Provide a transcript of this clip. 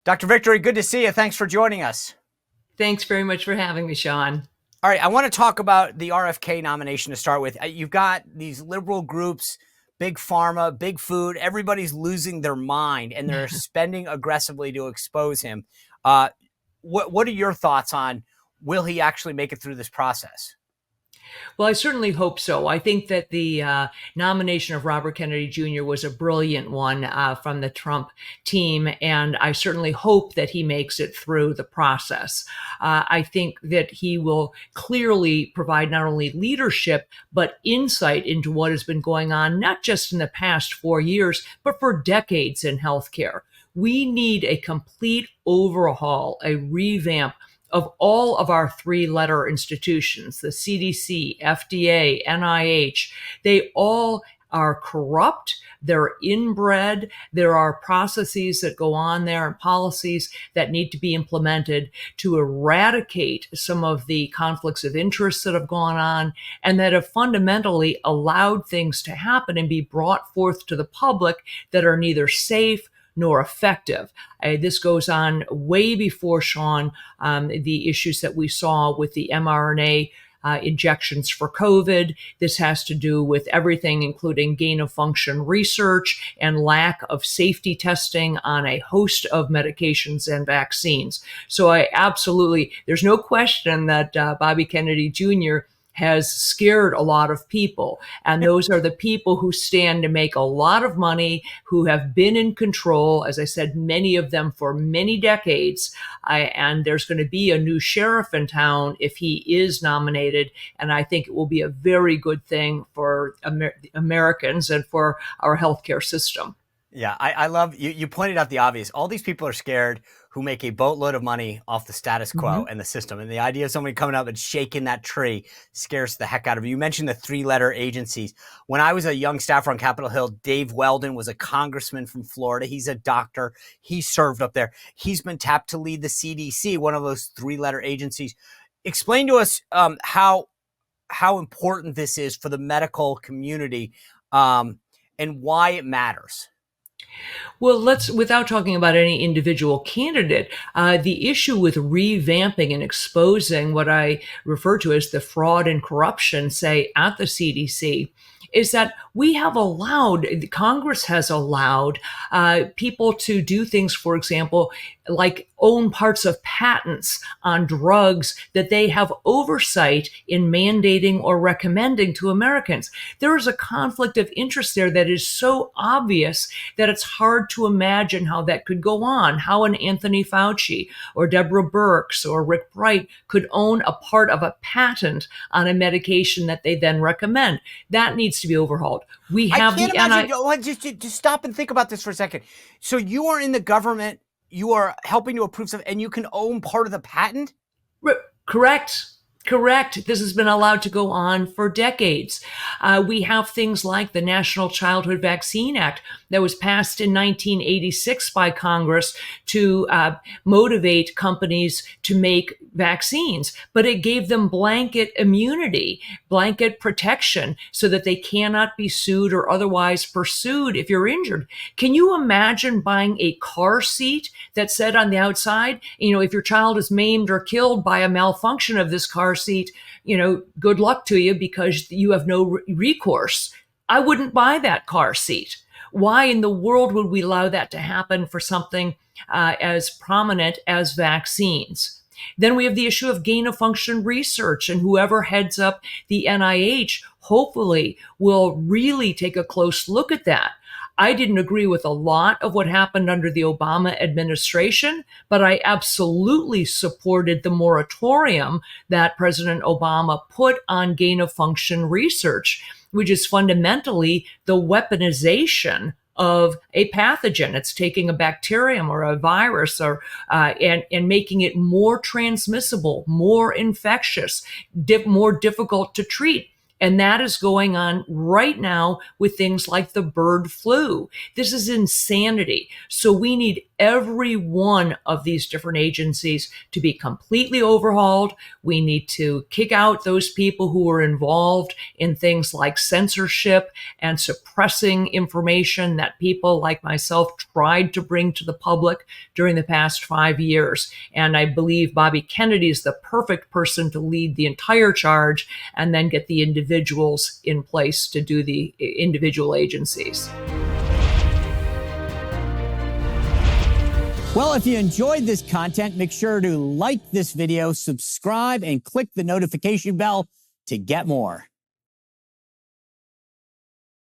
Dr. Victory, good to see you. Thanks for joining us. Thanks very much for having me, Sean. All right, I want to talk about the RFK nomination to start with. You've got these liberal groups, big pharma, big food. Everybody's losing their mind, and they're spending aggressively to expose him. What are your thoughts on, will he actually make it through this process? Well, I certainly hope so. I think that the nomination of Robert Kennedy Jr. was a brilliant one from the Trump team, and I certainly hope that he makes it through the process. I think that he will clearly provide not only leadership, but insight into what has been going on, not just in the past 4 years, but for decades in healthcare. We need a complete overhaul, a revamp of all of our three-letter institutions, the CDC, FDA, NIH. They all are corrupt. They're inbred. There are processes that go on there and policies that need to be implemented to eradicate some of the conflicts of interest that have gone on and that have fundamentally allowed things to happen and be brought forth to the public that are neither safe nor effective. This goes on way before, Sean, the issues that we saw with the mRNA injections for COVID. This has to do with everything, including gain of function research and lack of safety testing on a host of medications and vaccines. So there's no question that Bobby Kennedy Jr. has scared a lot of people. And those are the people who stand to make a lot of money, who have been in control, as I said, many of them for many decades. And there's going to be a new sheriff in town if he is nominated. And I think it will be a very good thing for Americans and for our healthcare system. Yeah, I love you. You pointed out the obvious. All these people are scared who make a boatload of money off the status quo and the system. And the idea of somebody coming up and shaking that tree scares the heck out of you. You mentioned the three-letter agencies. When I was a young staffer on Capitol Hill, Dave Weldon was a congressman from Florida. He's a doctor. He served up there. He's been tapped to lead the CDC, one of those three-letter agencies. Explain to us how important this is for the medical community and why it matters. Well, without talking about any individual candidate, the issue with revamping and exposing what I refer to as the fraud and corruption, say, at the CDC, is that Congress has allowed people to do things, for example, like own parts of patents on drugs that they have oversight in mandating or recommending to Americans. There is a conflict of interest there that is so obvious that it's hard to imagine how that could go on, how an Anthony Fauci or Deborah Birx or Rick Bright could own a part of a patent on a medication that they then recommend. That needs to be overhauled. We have just stop and think about this for a second. So you are in the government, you are helping to approve stuff, and you can own part of the patent? Correct. This has been allowed to go on for decades. We have things like the National Childhood Vaccine Act that was passed in 1986 by Congress to motivate companies to make vaccines, but it gave them blanket immunity, blanket protection so that they cannot be sued or otherwise pursued if you're injured. Can you imagine buying a car seat that said on the outside, if your child is maimed or killed by a malfunction of this car seat, good luck to you because you have no recourse? I wouldn't buy that car seat. Why in the world would we allow that to happen for something as prominent as vaccines? Then we have the issue of gain of function research, and whoever heads up the NIH hopefully will really take a close look at that. I didn't agree with a lot of what happened under the Obama administration, but I absolutely supported the moratorium that President Obama put on gain of function research, which is fundamentally the weaponization of a pathogen. It's taking a bacterium or a virus and making it more transmissible, more infectious, more difficult to treat. And that is going on right now with things like the bird flu. This is insanity. So we need every one of these different agencies to be completely overhauled. We need to kick out those people who were involved in things like censorship and suppressing information that people like myself tried to bring to the public during the past 5 years. And I believe Bobby Kennedy is the perfect person to lead the entire charge and then get the individuals in place to do the individual agencies. Well, if you enjoyed this content, make sure to like this video, subscribe, and click the notification bell to get more.